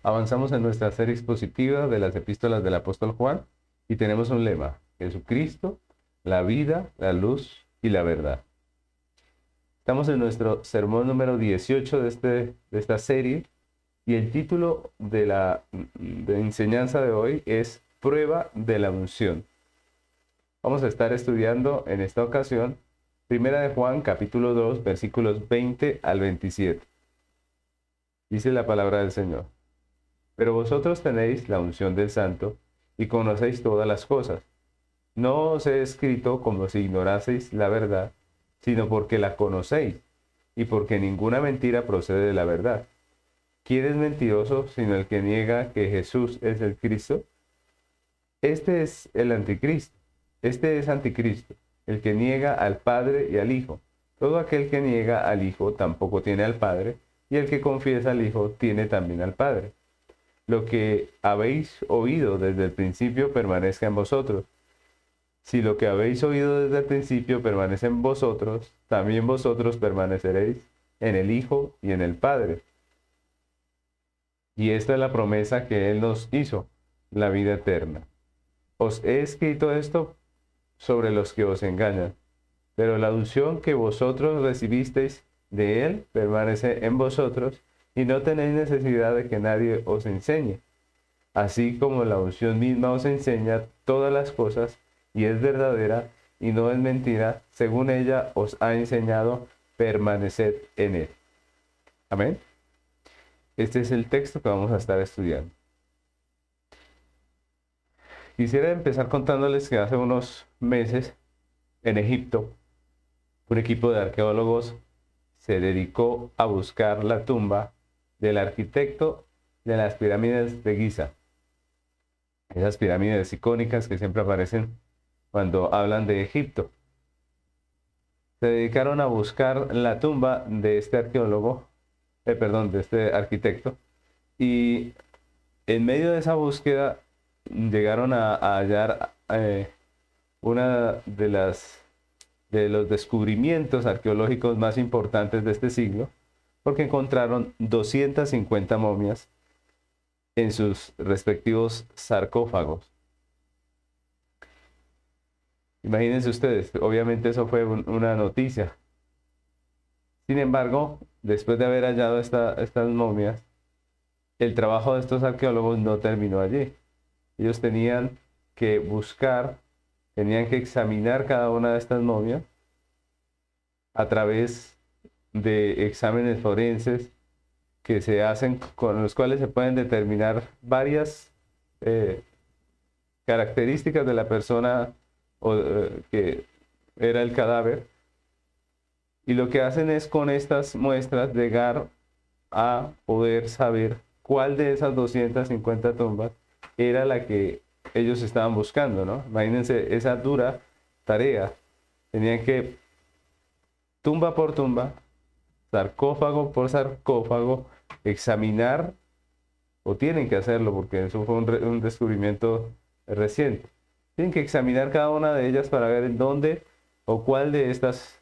Avanzamos en nuestra serie expositiva de las epístolas del apóstol Juan y tenemos un lema: Jesucristo, la vida, la luz y la verdad. Estamos en nuestro sermón número 18 de esta serie y el título de enseñanza de hoy es Prueba de la unción. Vamos a estar estudiando en esta ocasión Primera de Juan capítulo 2 versículos 20 al 27. Dice la palabra del Señor: Pero vosotros tenéis la unción del Santo y conocéis todas las cosas. No os he escrito como si ignoraseis la verdad, sino porque la conocéis, y porque ninguna mentira procede de la verdad. ¿Quién es mentiroso sino el que niega que Jesús es el Cristo? Este es el anticristo. Este es anticristo, el que niega al Padre y al Hijo. Todo aquel que niega al Hijo tampoco tiene al Padre, y el que confiesa al Hijo tiene también al Padre. Lo que habéis oído desde el principio permanezca en vosotros. Si lo que habéis oído desde el principio permanece en vosotros, también vosotros permaneceréis en el Hijo y en el Padre. Y esta es la promesa que Él nos hizo, la vida eterna. Os he escrito esto sobre los que os engañan, pero la unción que vosotros recibisteis de Él permanece en vosotros, y no tenéis necesidad de que nadie os enseñe. Así como la unción misma os enseña todas las cosas, y es verdadera, y no es mentira, según ella os ha enseñado, permaneced en Él. Amén. Este es el texto que vamos a estar estudiando. Quisiera empezar contándoles que hace unos meses, en Egipto, un equipo de arqueólogos se dedicó a buscar la tumba del arquitecto de las pirámides de Giza. Esas pirámides icónicas que siempre aparecen cuando hablan de Egipto. Se dedicaron a buscar la tumba de este de este arquitecto, y en medio de esa búsqueda llegaron a hallar una de los descubrimientos arqueológicos más importantes de este siglo, porque encontraron 250 momias en sus respectivos sarcófagos. Imagínense ustedes, obviamente eso fue una noticia. Sin embargo, después de haber hallado estas momias, el trabajo de estos arqueólogos no terminó allí. Ellos tenían que tenían que examinar cada una de estas momias a través de exámenes forenses que se hacen, con los cuales se pueden determinar varias características de la persona que era el cadáver. Y lo que hacen es, con estas muestras, llegar a poder saber cuál de esas 250 tumbas era la que ellos estaban buscando, ¿no? Imagínense esa dura tarea. Tenían que, tumba por tumba, sarcófago por sarcófago, examinar, o tienen que hacerlo porque eso fue un descubrimiento reciente. Tienen que examinar cada una de ellas para ver en dónde o cuál de estas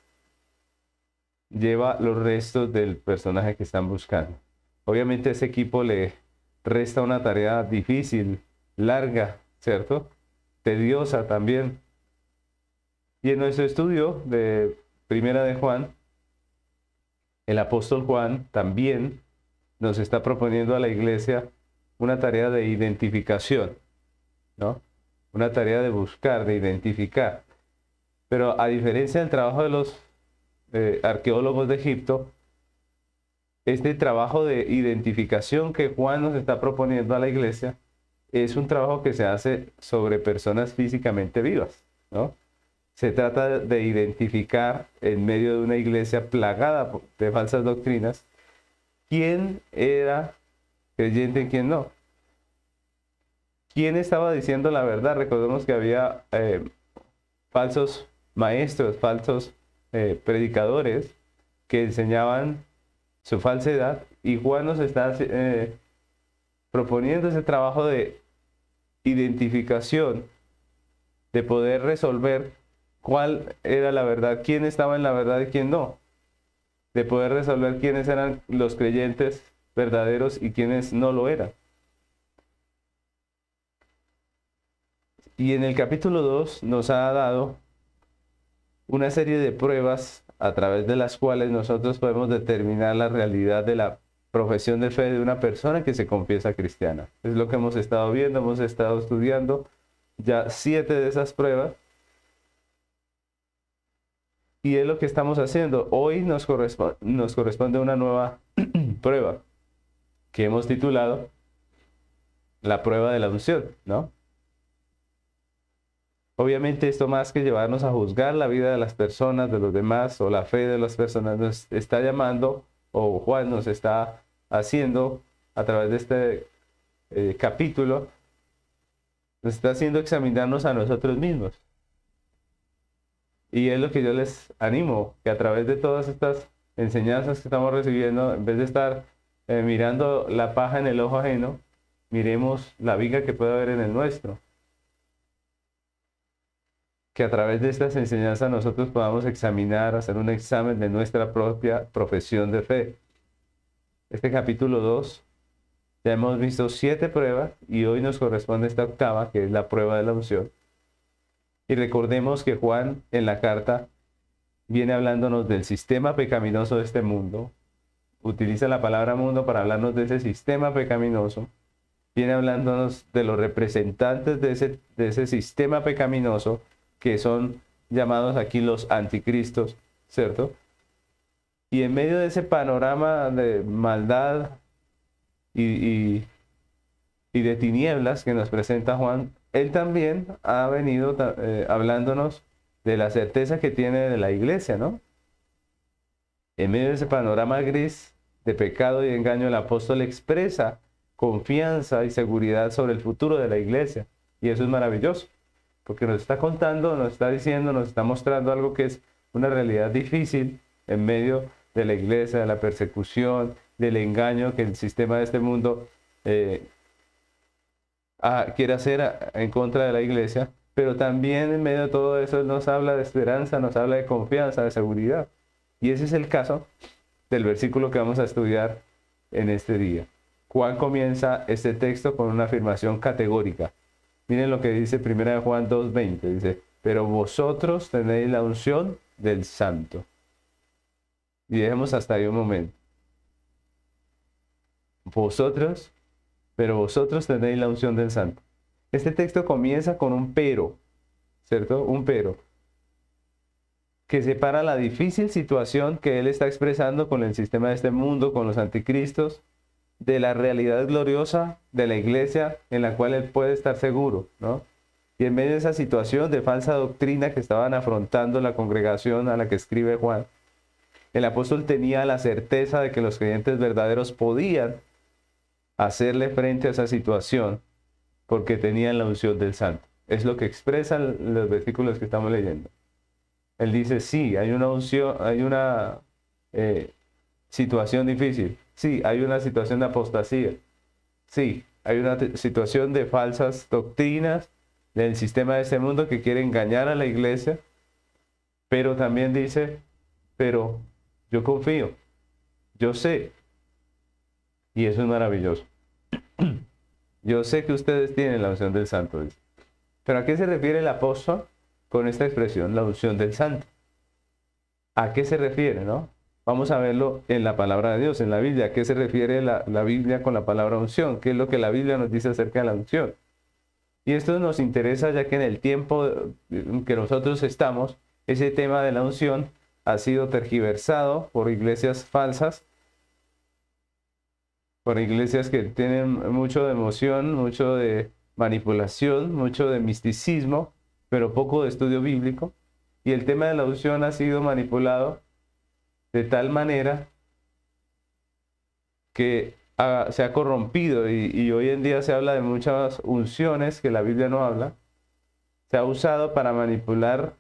lleva los restos del personaje que están buscando. Obviamente a ese equipo le resta una tarea difícil, larga, ¿cierto? Tediosa también. Y en nuestro estudio de Primera de Juan, el apóstol Juan también nos está proponiendo a la iglesia una tarea de identificación, ¿no? Una tarea de buscar, de identificar. Pero a diferencia del trabajo de los arqueólogos de Egipto, este trabajo de identificación que Juan nos está proponiendo a la iglesia es un trabajo que se hace sobre personas físicamente vivas, ¿no? Se trata de identificar, en medio de una iglesia plagada de falsas doctrinas, quién era creyente y quién no. ¿Quién estaba diciendo la verdad? Recordemos que había falsos maestros, falsos predicadores que enseñaban su falsedad, y Juan nos está proponiendo ese trabajo de identificación, de poder resolver cuál era la verdad, quién estaba en la verdad y quién no, de poder resolver quiénes eran los creyentes verdaderos y quiénes no lo eran. Y en el capítulo 2 nos ha dado una serie de pruebas a través de las cuales nosotros podemos determinar la realidad de la profesión de fe de una persona que se confiesa cristiana. Es lo que hemos estado viendo, hemos estado estudiando ya 7 de esas pruebas. Y es lo que estamos haciendo. Hoy nos corresponde una nueva prueba que hemos titulado la prueba de la unción, ¿no? Obviamente esto, más que llevarnos a juzgar la vida de las personas, de los demás, o la fe de las personas, nos está llamando, o Juan nos está haciendo a través de este capítulo, nos está haciendo examinarnos a nosotros mismos. Y es lo que yo les animo, que a través de todas estas enseñanzas que estamos recibiendo, en vez de estar mirando la paja en el ojo ajeno, miremos la viga que puede haber en el nuestro. Que a través de estas enseñanzas nosotros podamos examinar, hacer un examen de nuestra propia profesión de fe. Este capítulo 2, ya hemos visto 7 pruebas y hoy nos corresponde esta 8ª, que es la prueba de la unción. Y recordemos que Juan en la carta viene hablándonos del sistema pecaminoso de este mundo. Utiliza la palabra mundo para hablarnos de ese sistema pecaminoso. Viene hablándonos de los representantes de ese sistema pecaminoso, que son llamados aquí los anticristos, ¿cierto? Y en medio de ese panorama de maldad y de tinieblas que nos presenta Juan, él también ha venido hablándonos de la certeza que tiene de la iglesia, ¿no? En medio de ese panorama gris de pecado y engaño, el apóstol expresa confianza y seguridad sobre el futuro de la iglesia. Y eso es maravilloso, porque nos está contando, nos está diciendo, nos está mostrando algo que es una realidad difícil en medio de la iglesia, de la persecución, del engaño que el sistema de este mundo quiere hacer en contra de la iglesia, pero también en medio de todo eso nos habla de esperanza, nos habla de confianza, de seguridad. Y ese es el caso del versículo que vamos a estudiar en este día. Juan comienza este texto con una afirmación categórica. Miren lo que dice 1 Juan 2:20, dice, pero vosotros tenéis la unción del Santo. Y dejemos hasta ahí un momento. Pero vosotros tenéis la unción del Santo. Este texto comienza con un pero, ¿cierto? Un pero, que separa la difícil situación que él está expresando con el sistema de este mundo, con los anticristos, de la realidad gloriosa de la iglesia en la cual él puede estar seguro, ¿no? Y en medio de esa situación de falsa doctrina que estaban afrontando la congregación a la que escribe Juan, el apóstol tenía la certeza de que los creyentes verdaderos podían hacerle frente a esa situación porque tenían la unción del Santo. Es lo que expresan los versículos que estamos leyendo. Él dice, sí, hay una unción, hay una situación difícil. Sí, hay una situación de apostasía. Sí, hay una situación de falsas doctrinas del sistema de este mundo que quiere engañar a la iglesia. Pero también dice, pero yo confío, yo sé. Y eso es maravilloso. Yo sé que ustedes tienen la unción del Santo, dice. Pero ¿a qué se refiere el apóstol con esta expresión, la unción del Santo? ¿A qué se refiere, no? Vamos a verlo en la palabra de Dios, en la Biblia. ¿A qué se refiere la Biblia con la palabra unción? ¿Qué es lo que la Biblia nos dice acerca de la unción? Y esto nos interesa ya que en el tiempo en que nosotros estamos, ese tema de la unción ha sido tergiversado por iglesias falsas, por iglesias que tienen mucho de emoción, mucho de manipulación, mucho de misticismo, pero poco de estudio bíblico. Y el tema de la unción ha sido manipulado de tal manera que se ha corrompido y hoy en día se habla de muchas unciones que la Biblia no habla. Se ha usado para manipular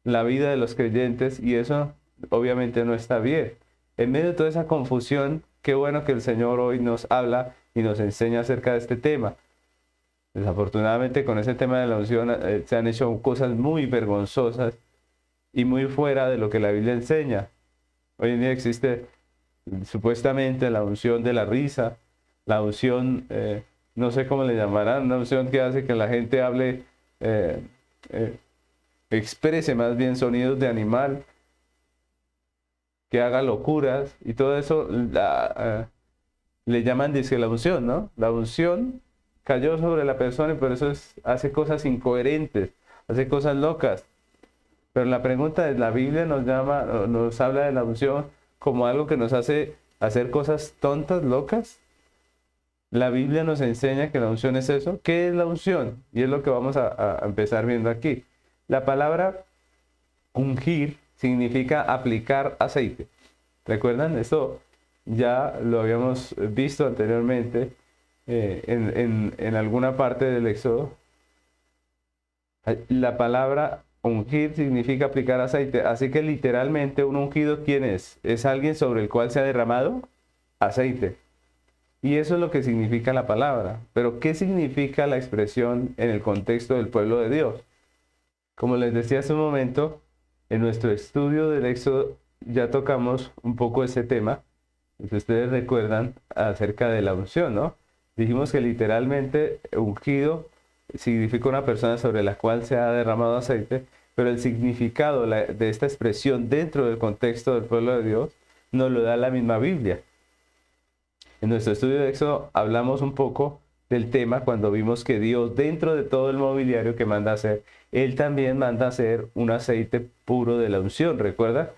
la vida de los creyentes y eso obviamente no está bien. En medio de toda esa confusión, qué bueno que el Señor hoy nos habla y nos enseña acerca de este tema. Desafortunadamente con ese tema de la unción se han hecho cosas muy vergonzosas y muy fuera de lo que la Biblia enseña. Hoy en día existe supuestamente la unción de la risa, la unción, no sé cómo le llamarán, una unción que hace que la gente hable eh, eh, exprese más bien sonidos de animal, que haga locuras y todo eso, le llaman dizque la unción, ¿no? La unción cayó sobre la persona y por eso hace cosas incoherentes, hace cosas locas. Pero la pregunta es, ¿la Biblia nos habla de la unción como algo que nos hace hacer cosas tontas, locas? La Biblia nos enseña que la unción es eso. ¿Qué es la unción? Y es lo que vamos a empezar viendo aquí. La palabra ungir significa aplicar aceite. ¿Recuerdan? Esto ya lo habíamos visto anteriormente en alguna parte del Éxodo. La palabra ungir significa aplicar aceite. Así que literalmente un ungido, ¿quién es? Es alguien sobre el cual se ha derramado aceite. Y eso es lo que significa la palabra. Pero ¿qué significa la expresión en el contexto del pueblo de Dios? Como les decía hace un momento, en nuestro estudio del Éxodo ya tocamos un poco ese tema. Si ustedes recuerdan acerca de la unción, ¿no? Dijimos que literalmente ungido significa una persona sobre la cual se ha derramado aceite, pero el significado de esta expresión dentro del contexto del pueblo de Dios nos lo da la misma Biblia. En nuestro estudio de Éxodo hablamos un poco del tema cuando vimos que Dios, dentro de todo el mobiliario que manda hacer, Él también manda hacer un aceite puro de la unción, ¿recuerda?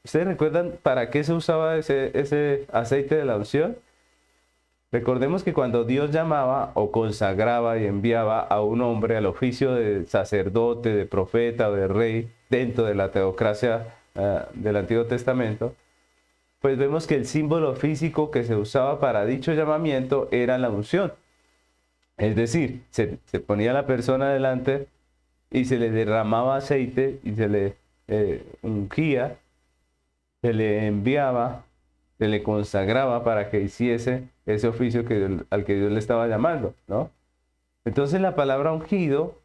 ¿Ustedes recuerdan para qué se usaba ese aceite de la unción? Recordemos que cuando Dios llamaba o consagraba y enviaba a un hombre al oficio de sacerdote, de profeta o de rey dentro de la teocracia del Antiguo Testamento, pues vemos que el símbolo físico que se usaba para dicho llamamiento era la unción. Es decir, se ponía la persona delante y se le derramaba aceite y se le ungía, se le enviaba, se le consagraba para que hiciese ese oficio al que Dios le estaba llamando, ¿no? Entonces la palabra ungido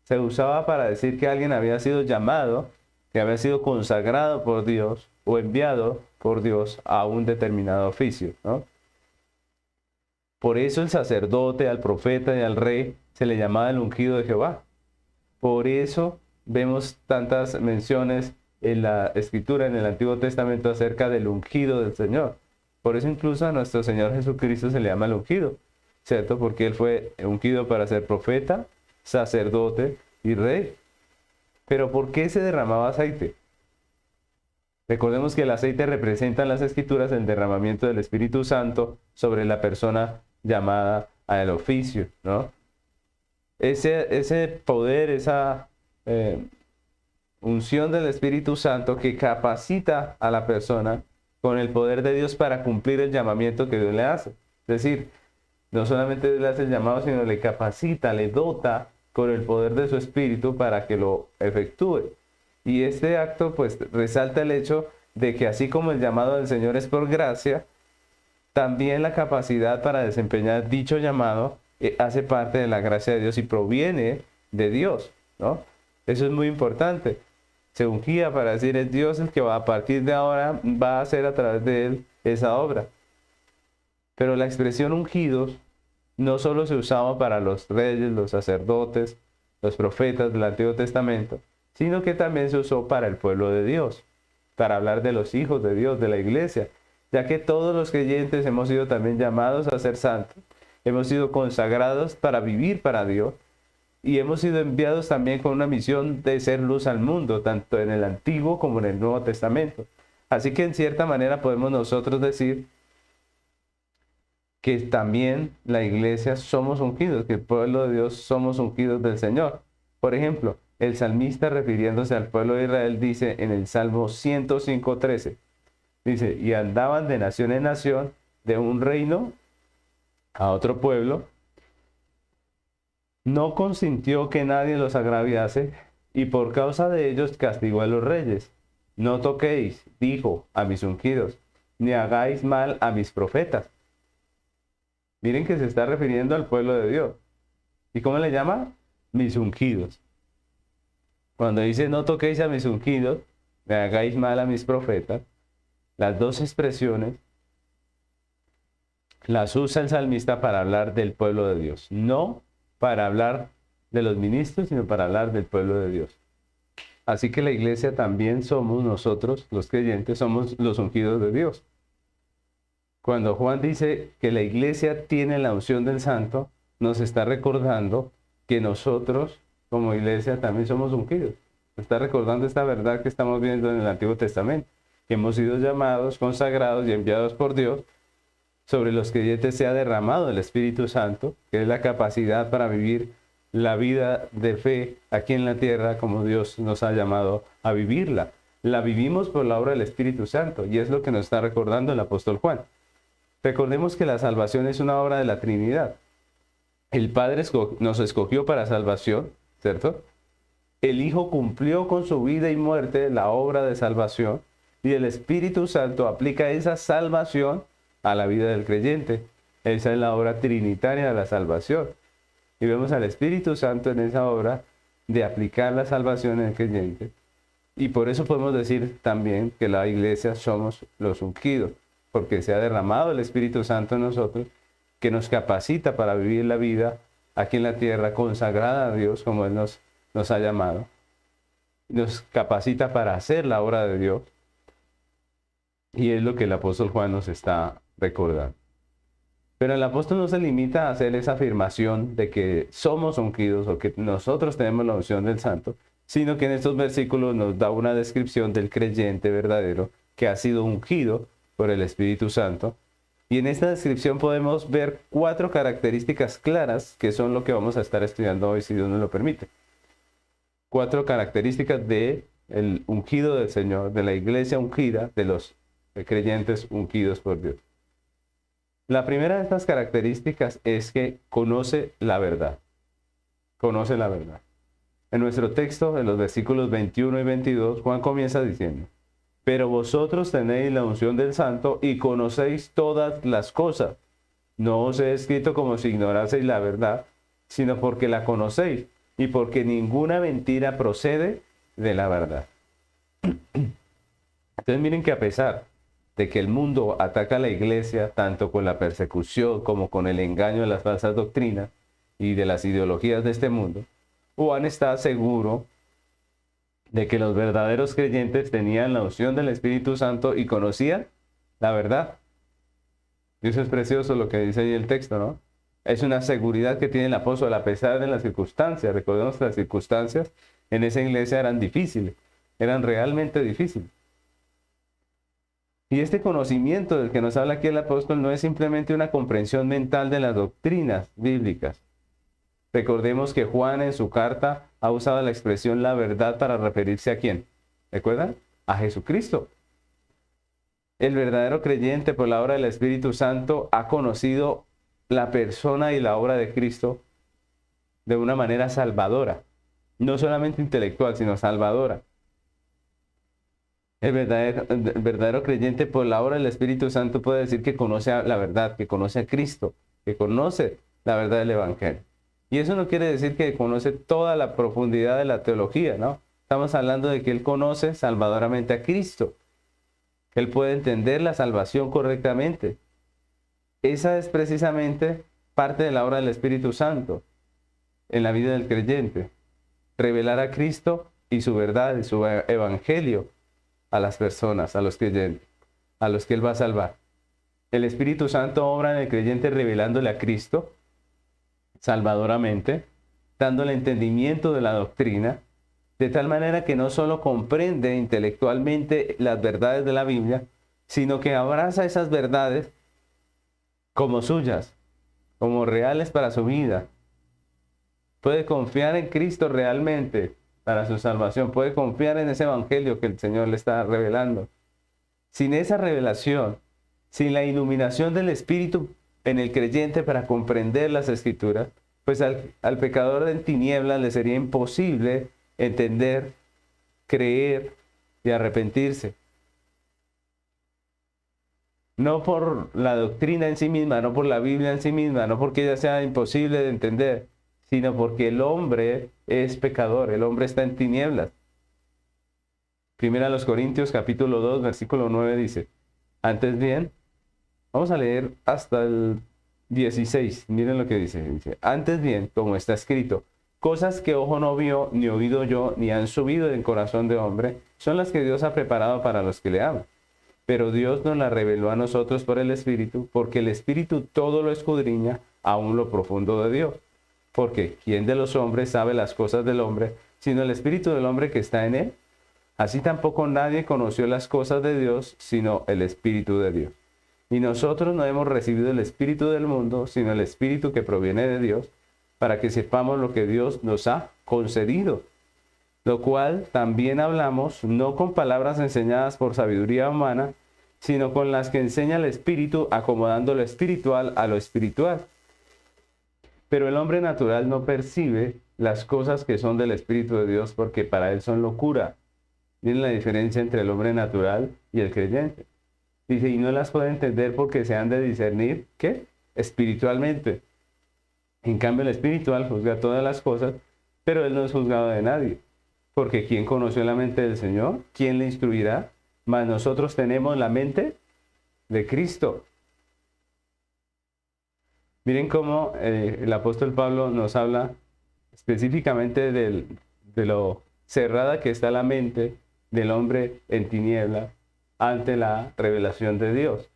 se usaba para decir que alguien había sido llamado, que había sido consagrado por Dios o enviado por Dios a un determinado oficio, ¿no? Por eso el sacerdote, al profeta y al rey se le llamaba el ungido de Jehová. Por eso vemos tantas menciones en la Escritura, en el Antiguo Testamento, acerca del ungido del Señor. Por eso incluso a nuestro Señor Jesucristo se le llama el ungido, ¿cierto? Porque Él fue ungido para ser profeta, sacerdote y rey. Pero ¿por qué se derramaba aceite? Recordemos que el aceite representa en las Escrituras el derramamiento del Espíritu Santo sobre la persona llamada al oficio, ¿no? Ese poder, esa unción del Espíritu Santo que capacita a la persona con el poder de Dios para cumplir el llamamiento que Dios le hace. Es decir, no solamente le hace el llamado, sino le capacita, le dota con el poder de su Espíritu para que lo efectúe. Y este acto pues resalta el hecho de que así como el llamado del Señor es por gracia, también la capacidad para desempeñar dicho llamado hace parte de la gracia de Dios y proviene de Dios, ¿no? Eso es muy importante. Se ungía para decir, es Dios el que va a partir de ahora va a hacer a través de él esa obra. Pero la expresión ungidos no solo se usaba para los reyes, los sacerdotes, los profetas del Antiguo Testamento, sino que también se usó para el pueblo de Dios, para hablar de los hijos de Dios, de la iglesia, ya que todos los creyentes hemos sido también llamados a ser santos, hemos sido consagrados para vivir para Dios y hemos sido enviados también con una misión de ser luz al mundo, tanto en el Antiguo como en el Nuevo Testamento. Así que en cierta manera podemos nosotros decir que también la iglesia somos ungidos, que el pueblo de Dios somos ungidos del Señor. Por ejemplo, el salmista refiriéndose al pueblo de Israel dice en el Salmo 105:13, dice, y andaban de nación en nación, de un reino a otro pueblo, no consintió que nadie los agraviase, y por causa de ellos castigó a los reyes. No toquéis, dijo, a mis ungidos, ni hagáis mal a mis profetas. Miren que se está refiriendo al pueblo de Dios. ¿Y cómo le llama? Mis ungidos. Cuando dice no toquéis a mis ungidos, ni hagáis mal a mis profetas, las dos expresiones las usa el salmista para hablar del pueblo de Dios, no para hablar de los ministros, sino para hablar del pueblo de Dios. Así que la iglesia también somos nosotros, los creyentes, somos los ungidos de Dios. Cuando Juan dice que la iglesia tiene la unción del santo, nos está recordando que nosotros, como iglesia, también somos ungidos. Nos está recordando esta verdad que estamos viendo en el Antiguo Testamento, que hemos sido llamados, consagrados y enviados por Dios. Sobre los creyentes se ha derramado el Espíritu Santo, que es la capacidad para vivir la vida de fe aquí en la tierra como Dios nos ha llamado a vivirla. La vivimos por la obra del Espíritu Santo y es lo que nos está recordando el apóstol Juan. Recordemos que la salvación es una obra de la Trinidad. El Padre nos escogió para salvación, ¿cierto? El Hijo cumplió con su vida y muerte la obra de salvación y el Espíritu Santo aplica esa salvación a la vida del creyente. Esa es la obra trinitaria de la salvación. Y vemos al Espíritu Santo en esa obra de aplicar la salvación en el creyente. Y por eso podemos decir también que la iglesia somos los ungidos, porque se ha derramado el Espíritu Santo en nosotros, que nos capacita para vivir la vida aquí en la tierra consagrada a Dios, como Él nos ha llamado. Nos capacita para hacer la obra de Dios. Y es lo que el apóstol Juan nos está recordando. Pero el apóstol no se limita a hacer esa afirmación de que somos ungidos o que nosotros tenemos la unción del santo, sino que en estos versículos nos da una descripción del creyente verdadero que ha sido ungido por el Espíritu Santo. Y en esta descripción podemos ver 4 características claras que son lo que vamos a estar estudiando hoy, si Dios nos lo permite. 4 características del ungido del Señor, de la iglesia ungida, de los creyentes ungidos por Dios. La primera de estas características es que conoce la verdad. Conoce la verdad. En nuestro texto, en los versículos 21 y 22, Juan comienza diciendo: pero vosotros tenéis la unción del Santo y conocéis todas las cosas. No os he escrito como si ignoraseis la verdad, sino porque la conocéis y porque ninguna mentira procede de la verdad. Entonces miren que a pesar de que el mundo ataca a la iglesia tanto con la persecución como con el engaño de las falsas doctrinas y de las ideologías de este mundo, Juan está seguro de que los verdaderos creyentes tenían la unción del Espíritu Santo y conocían la verdad. Y eso es precioso lo que dice ahí el texto, ¿no? Es una seguridad que tiene el apóstol a pesar de las circunstancias. Recordemos que las circunstancias en esa iglesia eran difíciles, eran realmente difíciles. Y este conocimiento del que nos habla aquí el apóstol no es simplemente una comprensión mental de las doctrinas bíblicas. Recordemos que Juan en su carta ha usado la expresión la verdad para referirse ¿a quién? ¿Recuerdan? A Jesucristo. El verdadero creyente por la obra del Espíritu Santo ha conocido la persona y la obra de Cristo de una manera salvadora. No solamente intelectual, sino salvadora. El verdadero creyente por la obra del Espíritu Santo puede decir que conoce la verdad, que conoce a Cristo, que conoce la verdad del Evangelio. Y eso no quiere decir que conoce toda la profundidad de la teología, ¿no? Estamos hablando de que él conoce salvadoramente a Cristo, que él puede entender la salvación correctamente. Esa es precisamente parte de la obra del Espíritu Santo en la vida del creyente. Revelar a Cristo y su verdad y su evangelio a las personas, a los creyentes, a los que él va a salvar. El Espíritu Santo obra en el creyente revelándole a Cristo salvadoramente, dándole entendimiento de la doctrina, de tal manera que no solo comprende intelectualmente las verdades de la Biblia, sino que abraza esas verdades como suyas, como reales para su vida. Puede confiar en Cristo realmente para su salvación, puede confiar en ese evangelio que el Señor le está revelando. Sin esa revelación, sin la iluminación del Espíritu en el creyente para comprender las Escrituras, pues al pecador en tinieblas le sería imposible entender, creer y arrepentirse. No por la doctrina en sí misma, no por la Biblia en sí misma, no porque ella sea imposible de entender, sino porque el hombre es pecador, el hombre está en tinieblas. Primera a los Corintios capítulo 2, versículo 9 dice: antes bien, vamos a leer hasta el 16, miren lo que dice. Dice: antes bien, como está escrito, Cosas que ojo no vio, ni oído yo, ni han subido en corazón de hombre, son las que Dios ha preparado para los que le aman. Pero Dios nos las reveló a nosotros por el Espíritu, porque el Espíritu todo lo escudriña, aún lo profundo de Dios. Porque ¿quién de los hombres sabe las cosas del hombre, sino el Espíritu del hombre que está en él? Así tampoco nadie conoció las cosas de Dios, sino el Espíritu de Dios. Y nosotros no hemos recibido el Espíritu del mundo, sino el Espíritu que proviene de Dios, para que sepamos lo que Dios nos ha concedido. Lo cual también hablamos, no con palabras enseñadas por sabiduría humana, sino con las que enseña el Espíritu, acomodando lo espiritual a lo espiritual. Pero el hombre natural no percibe las cosas que son del Espíritu de Dios, porque para él son locura. Miren la diferencia entre el hombre natural y el creyente. Dice, y no las puede entender porque se han de discernir, ¿qué? Espiritualmente. En cambio, el espiritual juzga todas las cosas, pero él no es juzgado de nadie. Porque ¿quién conoció la mente del Señor? ¿Quién le instruirá? Mas nosotros tenemos la mente de Cristo. Miren cómo el apóstol Pablo nos habla específicamente de lo cerrada que está la mente del hombre en tiniebla ante la revelación de Dios.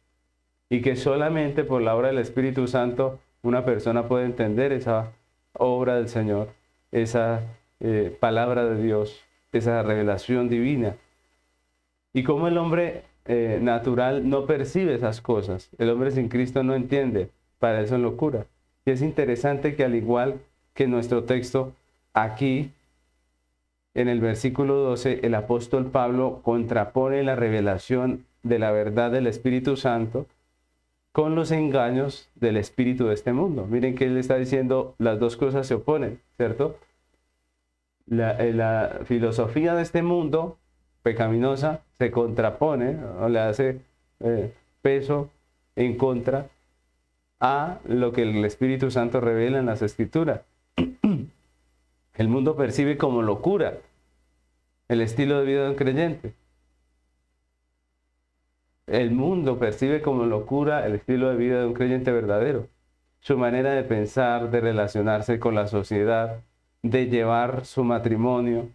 Y que solamente por la obra del Espíritu Santo una persona puede entender esa obra del Señor, esa palabra de Dios, esa revelación divina. Y cómo el hombre natural no percibe esas cosas. El hombre sin Cristo no entiende. Para eso es locura. Y es interesante que al igual que en nuestro texto, aquí en el versículo 12, el apóstol Pablo contrapone la revelación de la verdad del Espíritu Santo con los engaños del espíritu de este mundo. Miren que él está diciendo, las dos cosas se oponen, ¿cierto? La filosofía de este mundo pecaminosa se contrapone, o le hace peso en contra a lo que el Espíritu Santo revela en las Escrituras. El mundo percibe como locura el estilo de vida de un creyente. El mundo percibe como locura el estilo de vida de un creyente verdadero. Su manera de pensar, de relacionarse con la sociedad, de llevar su matrimonio,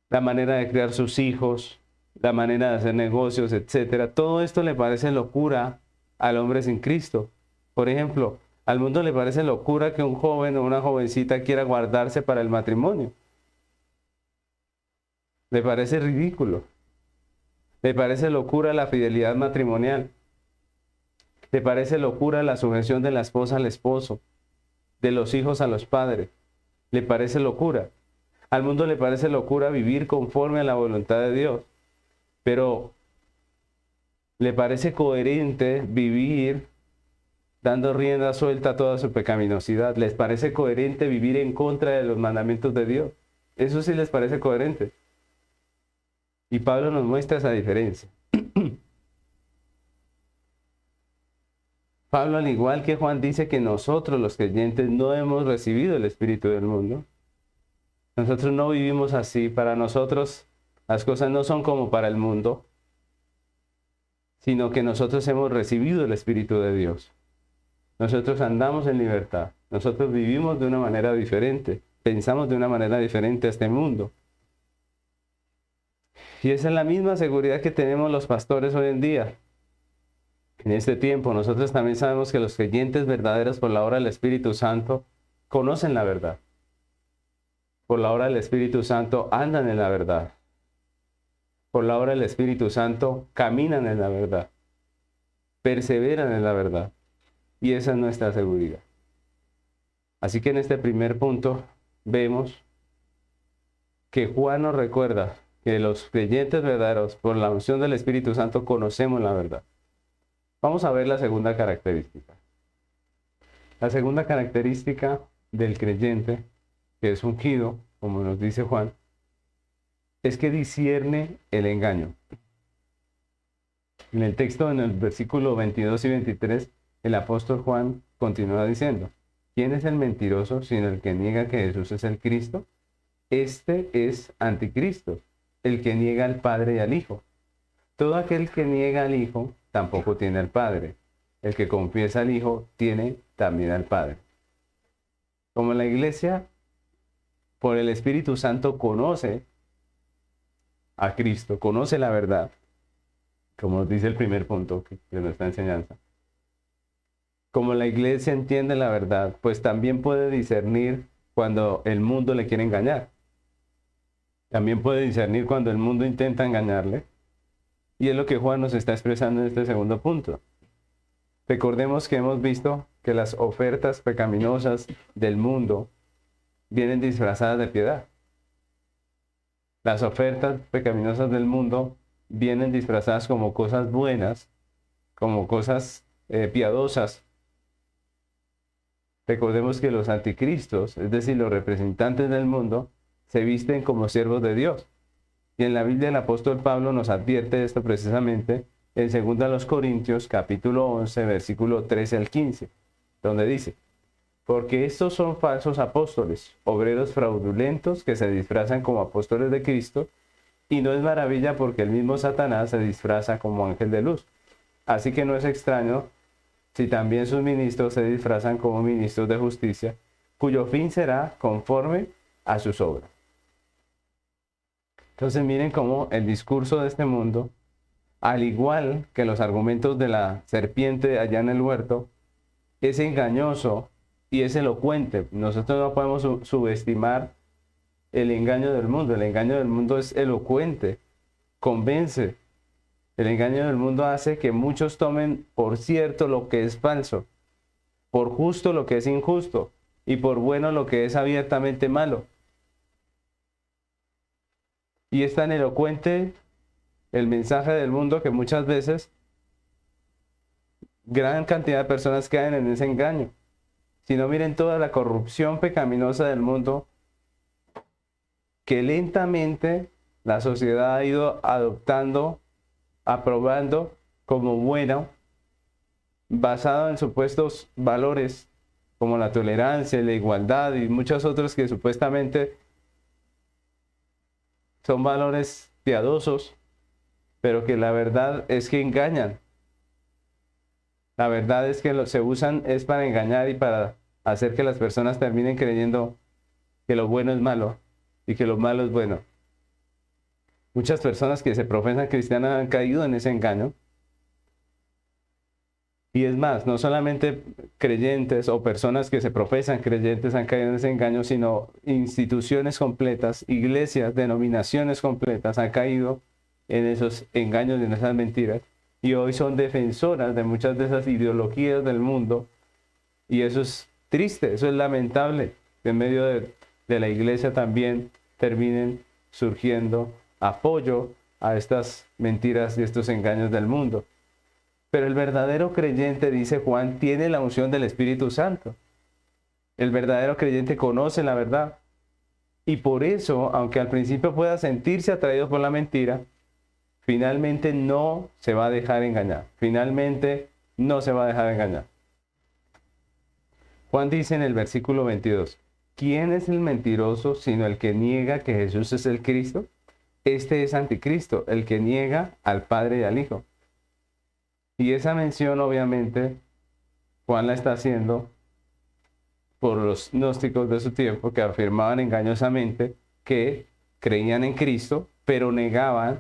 la manera de criar sus hijos, la manera de hacer negocios, etc. Todo esto le parece locura al hombre sin Cristo. Por ejemplo, al mundo le parece locura que un joven o una jovencita quiera guardarse para el matrimonio. Le parece ridículo. Le parece locura la fidelidad matrimonial. Le parece locura la sujeción de la esposa al esposo, de los hijos a los padres. Le parece locura. Al mundo le parece locura vivir conforme a la voluntad de Dios. Pero le parece coherente vivir dando rienda suelta a toda su pecaminosidad. Les parece coherente vivir en contra de los mandamientos de Dios. Eso sí les parece coherente. Y Pablo nos muestra esa diferencia. Pablo, al igual que Juan, dice que nosotros los creyentes no hemos recibido el espíritu del mundo. Nosotros no vivimos así. Para nosotros las cosas no son como para el mundo, sino que nosotros hemos recibido el espíritu de Dios. Nosotros andamos en libertad. Nosotros vivimos de una manera diferente. Pensamos de una manera diferente a este mundo. Y esa es la misma seguridad que tenemos los pastores hoy en día. En este tiempo nosotros también sabemos que los creyentes verdaderos por la obra del Espíritu Santo conocen la verdad. Por la obra del Espíritu Santo andan en la verdad. Por la obra del Espíritu Santo caminan en la verdad. Perseveran en la verdad. Y esa es nuestra seguridad. Así que en este primer punto vemos que Juan nos recuerda que los creyentes verdaderos, por la unción del Espíritu Santo, conocemos la verdad. Vamos a ver la segunda característica. La segunda característica del creyente, que es ungido, como nos dice Juan, es que discierne el engaño. En el texto, en el versículo 22 y 23, el apóstol Juan continúa diciendo, ¿quién es el mentiroso sino el que niega que Jesús es el Cristo? Este es anticristo, el que niega al Padre y al Hijo. Todo aquel que niega al Hijo tampoco tiene al Padre. El que confiesa al Hijo tiene también al Padre. Como la iglesia, por el Espíritu Santo, conoce a Cristo, conoce la verdad, como nos dice el primer punto de nuestra enseñanza. Como la iglesia entiende la verdad, pues también puede discernir cuando el mundo le quiere engañar. También puede discernir cuando el mundo intenta engañarle. Y es lo que Juan nos está expresando en este segundo punto. Recordemos que hemos visto que las ofertas pecaminosas del mundo vienen disfrazadas de piedad. Las ofertas pecaminosas del mundo vienen disfrazadas como cosas buenas, como cosas piadosas. Recordemos que los anticristos, es decir, los representantes del mundo, se visten como siervos de Dios. Y en la Biblia el apóstol Pablo nos advierte esto precisamente en 2 Corintios capítulo 11, versículo 13 al 15, donde dice: porque estos son falsos apóstoles, obreros fraudulentos que se disfrazan como apóstoles de Cristo, y no es maravilla porque el mismo Satanás se disfraza como ángel de luz. Así que no es extraño si también sus ministros se disfrazan como ministros de justicia, cuyo fin será conforme a sus obras. Entonces miren cómo el discurso de este mundo, al igual que los argumentos de la serpiente allá en el huerto, es engañoso y es elocuente. Nosotros no podemos subestimar el engaño del mundo. El engaño del mundo es elocuente, convence. El engaño del mundo hace que muchos tomen por cierto lo que es falso, por justo lo que es injusto, y por bueno lo que es abiertamente malo. Y es tan elocuente el mensaje del mundo que muchas veces gran cantidad de personas caen en ese engaño. Si no, miren toda la corrupción pecaminosa del mundo que lentamente la sociedad ha ido adoptando, aprobando como bueno, basado en supuestos valores como la tolerancia, la igualdad y muchos otros que supuestamente son valores piadosos, pero que la verdad es que engañan. La verdad es que se usan es para engañar y para hacer que las personas terminen creyendo que lo bueno es malo y que lo malo es bueno. Muchas personas que se profesan cristianas han caído en ese engaño. Y es más, no solamente creyentes o personas que se profesan creyentes han caído en ese engaño, sino instituciones completas, iglesias, denominaciones completas han caído en esos engaños y en esas mentiras. Y hoy son defensoras de muchas de esas ideologías del mundo. Y eso es triste, eso es lamentable. Que en medio de la iglesia también terminen surgiendo apoyo a estas mentiras y estos engaños del mundo. Pero el verdadero creyente, dice Juan, tiene la unción del Espíritu Santo. El verdadero creyente conoce la verdad. Y por eso, aunque al principio pueda sentirse atraído por la mentira, finalmente no se va a dejar engañar. Finalmente no se va a dejar engañar. Juan dice en el versículo 22, ¿quién es el mentiroso sino el que niega que Jesús es el Cristo? Este es anticristo, el que niega al Padre y al Hijo. Y esa mención, obviamente, Juan la está haciendo por los gnósticos de su tiempo que afirmaban engañosamente que creían en Cristo, pero negaban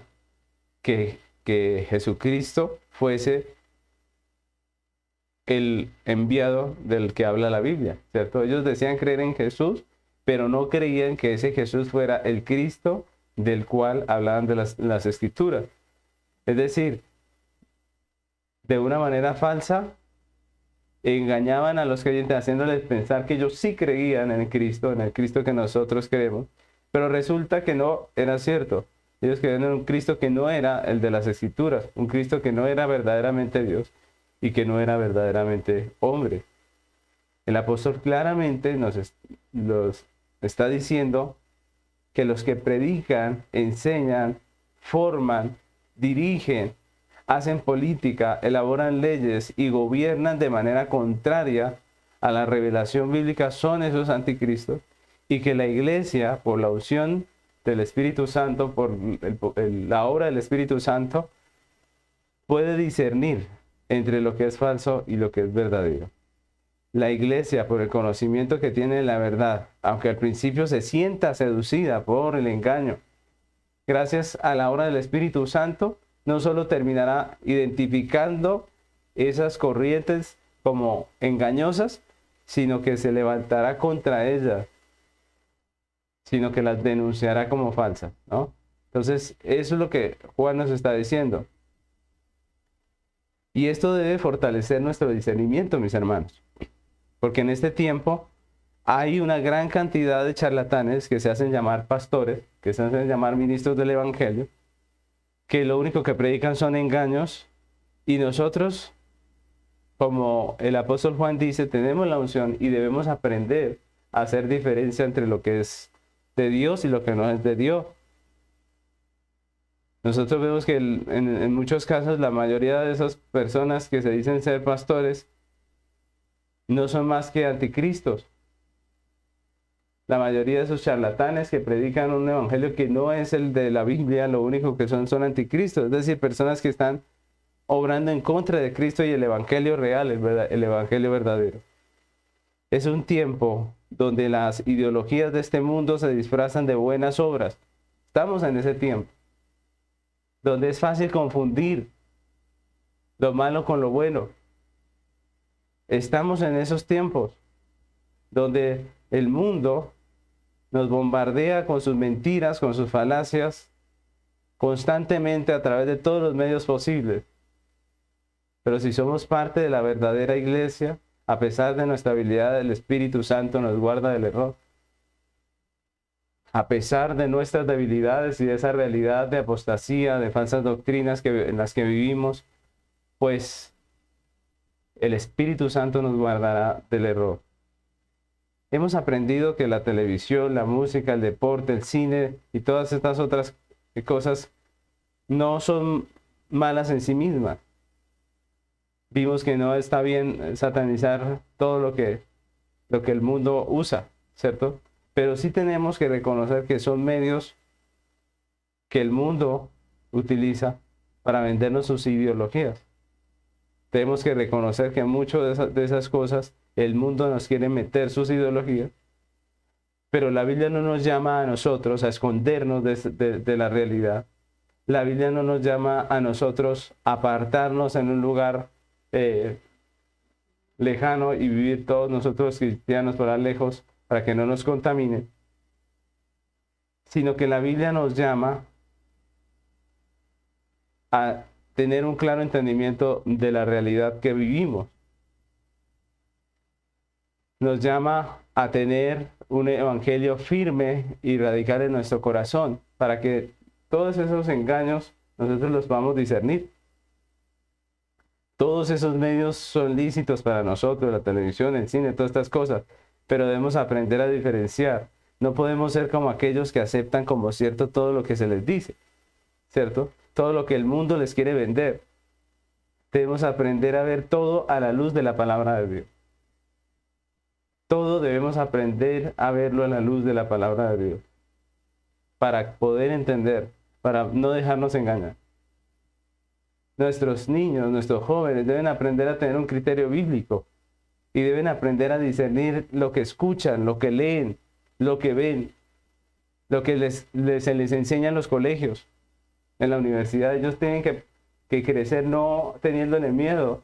que Jesucristo fuese el enviado del que habla la Biblia, ¿cierto? Ellos decían creer en Jesús, pero no creían que ese Jesús fuera el Cristo del cual hablaban de las Escrituras. Es decir, de una manera falsa, engañaban a los creyentes haciéndoles pensar que ellos sí creían en el Cristo que nosotros creemos, pero resulta que no era cierto. Ellos creían en un Cristo que no era el de las Escrituras, un Cristo que no era verdaderamente Dios y que no era verdaderamente hombre. El apóstol claramente nos está diciendo que los que predican, enseñan, forman, dirigen, hacen política, elaboran leyes y gobiernan de manera contraria a la revelación bíblica son esos anticristos, y que la iglesia, por la unción del Espíritu Santo, por la obra del Espíritu Santo, puede discernir entre lo que es falso y lo que es verdadero. la iglesia, por el conocimiento que tiene de la verdad, aunque al principio se sienta seducida por el engaño, gracias a la obra del Espíritu Santo, no solo terminará identificando esas corrientes como engañosas, sino que se levantará contra ellas, sino que las denunciará como falsas, ¿no? Entonces, eso es lo que Juan nos está diciendo. Y esto debe fortalecer nuestro discernimiento, mis hermanos, porque en este tiempo hay una gran cantidad de charlatanes que se hacen llamar pastores, que se hacen llamar ministros del Evangelio, que lo único que predican son engaños, y nosotros, como el apóstol Juan dice, tenemos la unción y debemos aprender a hacer diferencia entre lo que es de Dios y lo que no es de Dios. Nosotros vemos que en muchos casos la mayoría de esas personas que se dicen ser pastores no son más que anticristos. La mayoría de esos charlatanes que predican un evangelio que no es el de la Biblia, lo único que son anticristos, es decir, personas que están obrando en contra de Cristo y el evangelio real, el evangelio verdadero. Es un tiempo donde las ideologías de este mundo se disfrazan de buenas obras. Estamos en ese tiempo, donde es fácil confundir lo malo con lo bueno. Estamos en esos tiempos donde el mundo nos bombardea con sus mentiras, con sus falacias, constantemente a través de todos los medios posibles. Pero si somos parte de la verdadera iglesia, a pesar de nuestra habilidad, el Espíritu Santo nos guarda del error. A pesar de nuestras debilidades y de esa realidad de apostasía, de falsas doctrinas en las que vivimos, pues el Espíritu Santo nos guardará del error. Hemos aprendido que la televisión, la música, el deporte, el cine y todas estas otras cosas no son malas en sí mismas. Vimos que no está bien satanizar todo lo que el mundo usa, ¿cierto? Pero sí tenemos que reconocer que son medios que el mundo utiliza para vendernos sus ideologías. Tenemos que reconocer que muchas de esas cosas el mundo nos quiere meter sus ideologías, pero la Biblia no nos llama a nosotros a escondernos de la realidad. La Biblia no nos llama a nosotros a apartarnos en un lugar lejano y vivir todos nosotros cristianos por allá lejos para que no nos contaminen, sino que la Biblia nos llama a tener un claro entendimiento de la realidad que vivimos. Nos llama a tener un evangelio firme y radical en nuestro corazón para que todos esos engaños nosotros los podamos discernir. Todos esos medios son lícitos para nosotros, la televisión, el cine, todas estas cosas, pero debemos aprender a diferenciar. No podemos ser como aquellos que aceptan como cierto todo lo que se les dice, ¿cierto? Todo lo que el mundo les quiere vender. Debemos aprender a ver todo a la luz de la palabra de Dios. Todo debemos aprender a verlo a la luz de la palabra de Dios, para poder entender, para no dejarnos engañar. Nuestros niños, nuestros jóvenes deben aprender a tener un criterio bíblico y deben aprender a discernir lo que escuchan, lo que leen, lo que ven, lo que se les enseña en los colegios, en la universidad. Ellos tienen que crecer no teniéndole miedo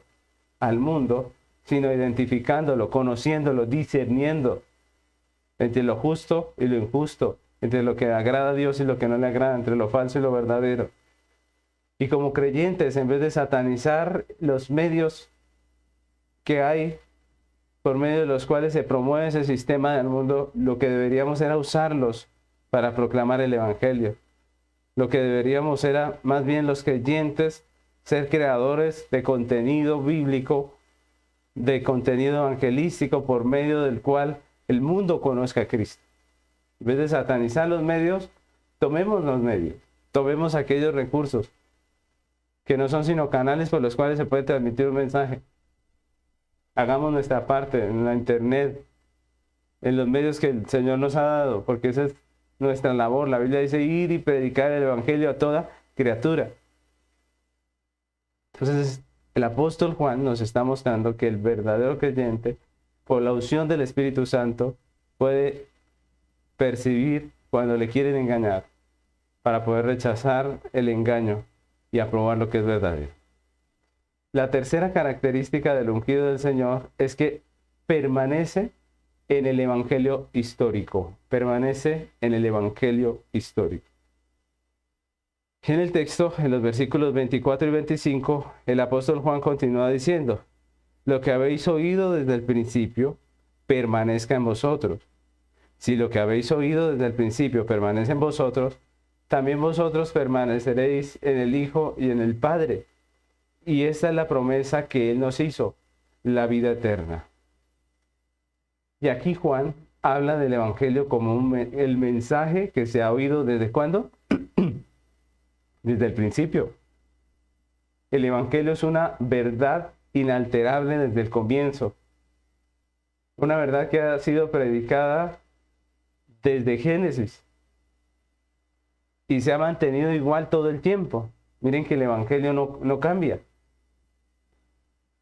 al mundo, sino identificándolo, conociéndolo, discerniendo entre lo justo y lo injusto, entre lo que agrada a Dios y lo que no le agrada, entre lo falso y lo verdadero. Y como creyentes, en vez de satanizar los medios que hay por medio de los cuales se promueve ese sistema del mundo, lo que deberíamos era usarlos para proclamar el evangelio. Lo que deberíamos era, más bien los creyentes, ser creadores de contenido bíblico, de contenido evangelístico por medio del cual el mundo conozca a Cristo. En vez de satanizar los medios, tomemos los medios, tomemos aquellos recursos que no son sino canales por los cuales se puede transmitir un mensaje. Hagamos nuestra parte en la internet, en los medios que el Señor nos ha dado, porque esa es nuestra labor. La Biblia dice ir y predicar el evangelio a toda criatura. Entonces, el apóstol Juan nos está mostrando que el verdadero creyente por la unción del Espíritu Santo, puede percibir cuando le quieren engañar, para poder rechazar el engaño y aprobar lo que es verdadero. La tercera característica del ungido del Señor es que permanece en el evangelio histórico. Permanece en el evangelio histórico. En el texto, en los versículos 24 y 25, el apóstol Juan continúa diciendo: lo que habéis oído desde el principio, permanezca en vosotros. Si lo que habéis oído desde el principio permanece en vosotros, también vosotros permaneceréis en el Hijo y en el Padre. Y esta es la promesa que Él nos hizo, la vida eterna. Y aquí Juan habla del Evangelio como el mensaje que se ha oído ¿desde cuándo? Desde el principio. El Evangelio es una verdad inalterable desde el comienzo. Una verdad que ha sido predicada desde Génesis. Y se ha mantenido igual todo el tiempo. Miren que el Evangelio no cambia.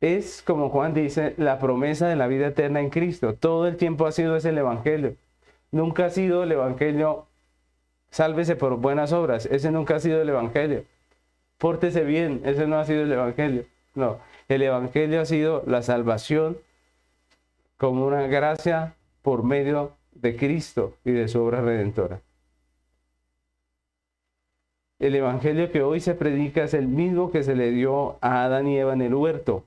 Es, como Juan dice, la promesa de la vida eterna en Cristo. Todo el tiempo ha sido ese el Evangelio. Nunca ha sido el Evangelio, sálvese por buenas obras. Ese nunca ha sido el Evangelio. Pórtese bien. Ese no ha sido el Evangelio. No. El Evangelio ha sido la salvación como una gracia por medio de Cristo y de su obra redentora. El Evangelio que hoy se predica es el mismo que se le dio a Adán y Eva en el huerto.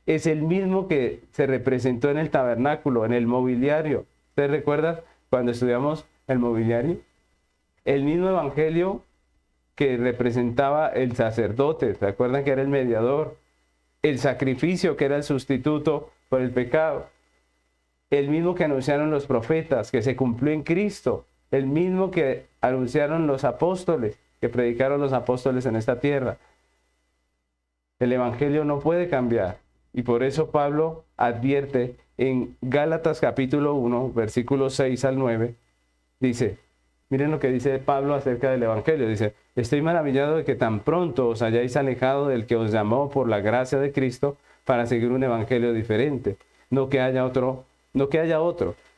Es el mismo que se representó en el tabernáculo, en el mobiliario. ¿Ustedes recuerdan cuando estudiamos el mobiliario? El mismo Evangelio que representaba el sacerdote. ¿Se acuerdan que era el mediador? El sacrificio que era el sustituto por el pecado. El mismo que anunciaron los profetas, que se cumplió en Cristo. El mismo que anunciaron los apóstoles, que predicaron los apóstoles en esta tierra. El Evangelio no puede cambiar. Y por eso Pablo advierte en Gálatas capítulo 1, versículos 6 al 9, dice, miren lo que dice Pablo acerca del Evangelio, dice: estoy maravillado de que tan pronto os hayáis alejado del que os llamó por la gracia de Cristo para seguir un Evangelio diferente. No que haya otro,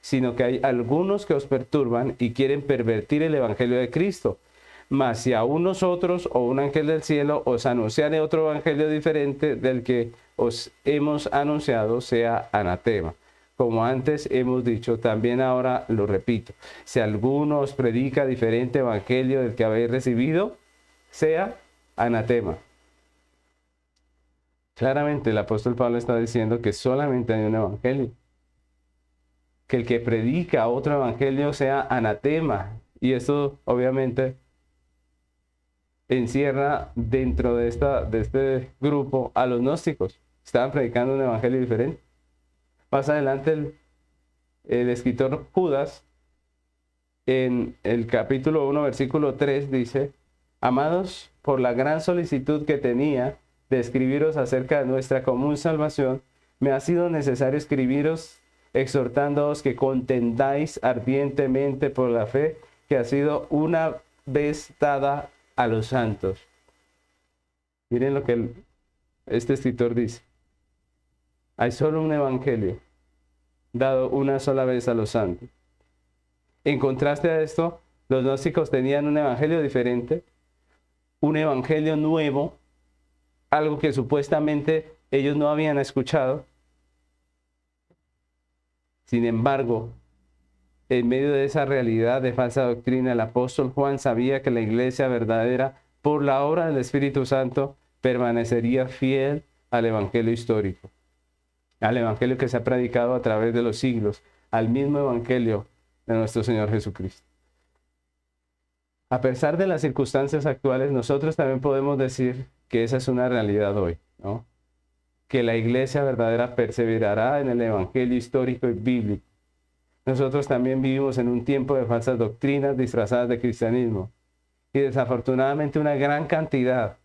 sino que hay algunos que os perturban y quieren pervertir el Evangelio de Cristo. Mas si aún nosotros o un ángel del cielo os anunciare otro evangelio diferente del que os hemos anunciado, sea anatema. Como antes hemos dicho, también ahora lo repito: si alguno os predica diferente evangelio del que habéis recibido, sea anatema. Claramente el apóstol Pablo está diciendo que solamente hay un evangelio. Que el que predica otro evangelio sea anatema. Y esto obviamente encierra dentro de este grupo a los gnósticos. Estaban predicando un evangelio diferente. Más adelante el escritor Judas, en el capítulo 1, versículo 3, dice: amados, por la gran solicitud que tenía de escribiros acerca de nuestra común salvación, me ha sido necesario escribiros exhortándoos que contendáis ardientemente por la fe que ha sido una vez dada a los santos. Miren lo que este escritor dice: hay solo un evangelio dado una sola vez a los santos. En contraste a esto, los gnósticos tenían un evangelio diferente, un evangelio nuevo, algo que supuestamente ellos no habían escuchado. Sin embargo, en medio de esa realidad de falsa doctrina, el apóstol Juan sabía que la iglesia verdadera, por la obra del Espíritu Santo, permanecería fiel al evangelio histórico, al evangelio que se ha predicado a través de los siglos, al mismo evangelio de nuestro Señor Jesucristo. A pesar de las circunstancias actuales, nosotros también podemos decir que esa es una realidad hoy, ¿no? Que la iglesia verdadera perseverará en el evangelio histórico y bíblico. Nosotros también vivimos en un tiempo de falsas doctrinas disfrazadas de cristianismo. Y desafortunadamente una gran cantidad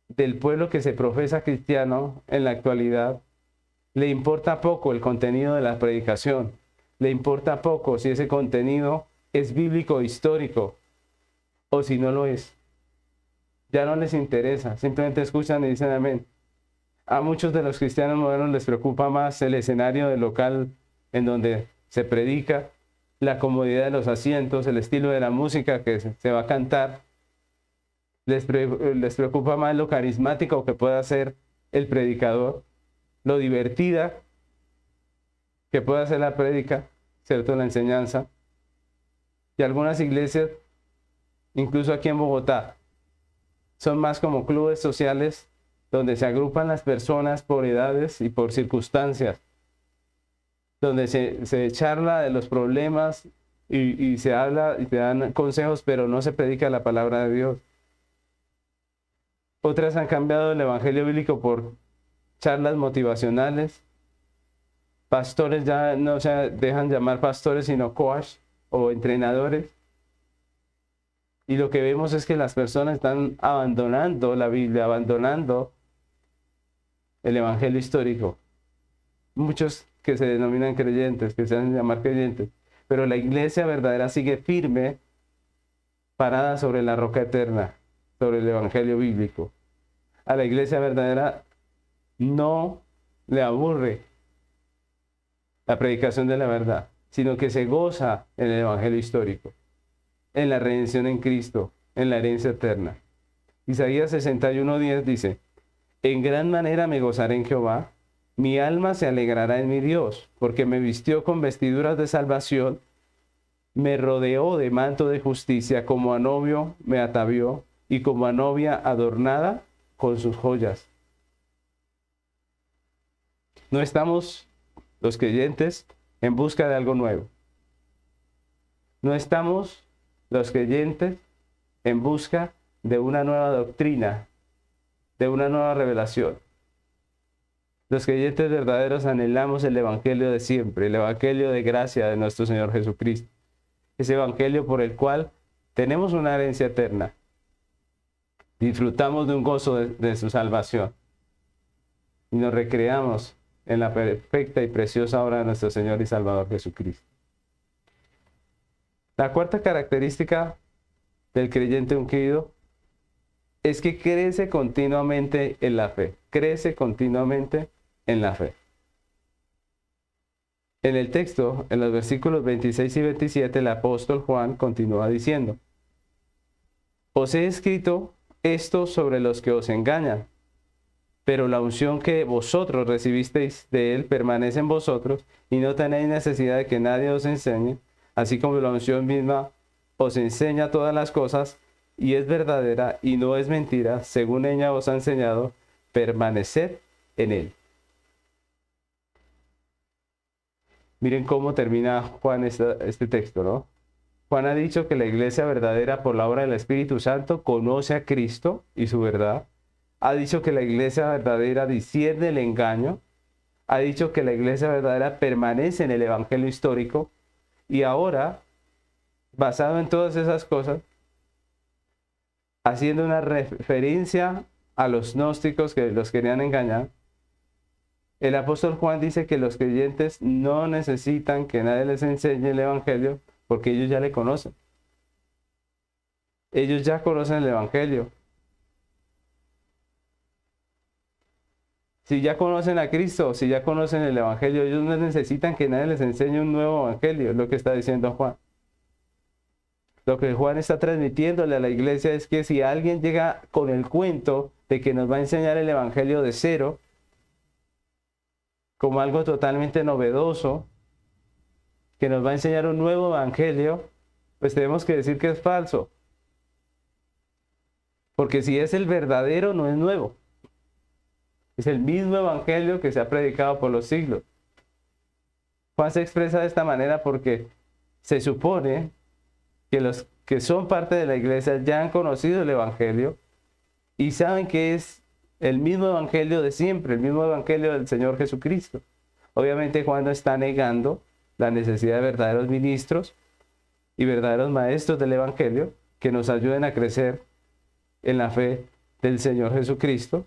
del pueblo que se profesa cristiano en la actualidad le importa poco el contenido de la predicación. Le importa poco si ese contenido es bíblico o histórico o si no lo es. Ya no les interesa. Simplemente escuchan y dicen amén. A muchos de los cristianos modernos les preocupa más el escenario del local en donde se predica, la comodidad de los asientos, el estilo de la música que se va a cantar. Les preocupa más lo carismático que pueda ser el predicador, lo divertida que pueda ser la prédica, ¿cierto? La enseñanza. Y algunas iglesias, incluso aquí en Bogotá, son más como clubes sociales donde se agrupan las personas por edades y por circunstancias, donde se charla de los problemas y se habla y te dan consejos, pero no se predica la palabra de Dios. Otras han cambiado el evangelio bíblico por charlas motivacionales. Pastores ya no se dejan llamar pastores, sino coach o entrenadores. Y lo que vemos es que las personas están abandonando la Biblia, abandonando el evangelio histórico. Muchos que se denominan creyentes, que se hacen llamar creyentes, pero la iglesia verdadera sigue firme, parada sobre la roca eterna, sobre el evangelio bíblico. A la iglesia verdadera no le aburre la predicación de la verdad, sino que se goza en el evangelio histórico, en la redención en Cristo, en la herencia eterna. Isaías 61:10 dice: en gran manera me gozaré en Jehová, mi alma se alegrará en mi Dios, porque me vistió con vestiduras de salvación, me rodeó de manto de justicia, como a novio me atavió, y como a novia adornada con sus joyas. No estamos los creyentes en busca de algo nuevo. No estamos los creyentes en busca de una nueva doctrina, de una nueva revelación. Los creyentes verdaderos anhelamos el evangelio de siempre, el evangelio de gracia de nuestro Señor Jesucristo. Ese evangelio por el cual tenemos una herencia eterna. Disfrutamos de un gozo de su salvación. Y nos recreamos en la perfecta y preciosa obra de nuestro Señor y Salvador Jesucristo. La cuarta característica del creyente ungido es que crece continuamente en la fe. Crece continuamente en la fe. En el texto, en los versículos 26 y 27, el apóstol Juan continúa diciendo: os he escrito esto sobre los que os engañan, pero la unción que vosotros recibisteis de él permanece en vosotros, y no tenéis necesidad de que nadie os enseñe, así como la unción misma os enseña todas las cosas, y es verdadera y no es mentira, según ella os ha enseñado, permaneced en él. Miren cómo termina Juan este texto, ¿no? Juan ha dicho que la iglesia verdadera, por la obra del Espíritu Santo, conoce a Cristo y su verdad. Ha dicho que la iglesia verdadera discierne el engaño. Ha dicho que la iglesia verdadera permanece en el evangelio histórico. Y ahora, basado en todas esas cosas, haciendo una referencia a los gnósticos que los querían engañar, el apóstol Juan dice que los creyentes no necesitan que nadie les enseñe el evangelio, porque ellos ya le conocen. Ellos ya conocen el evangelio. Si ya conocen a Cristo, si ya conocen el evangelio, ellos no necesitan que nadie les enseñe un nuevo evangelio, es lo que está diciendo Juan. Lo que Juan está transmitiéndole a la iglesia es que si alguien llega con el cuento de que nos va a enseñar el evangelio de cero, como algo totalmente novedoso, que nos va a enseñar un nuevo evangelio, pues tenemos que decir que es falso. Porque si es el verdadero, no es nuevo. Es el mismo evangelio que se ha predicado por los siglos. Juan se expresa de esta manera porque se supone que los que son parte de la iglesia ya han conocido el evangelio y saben que es el mismo evangelio de siempre, el mismo evangelio del Señor Jesucristo. Obviamente Juan no está negando la necesidad de verdaderos ministros y verdaderos maestros del evangelio que nos ayuden a crecer en la fe del Señor Jesucristo,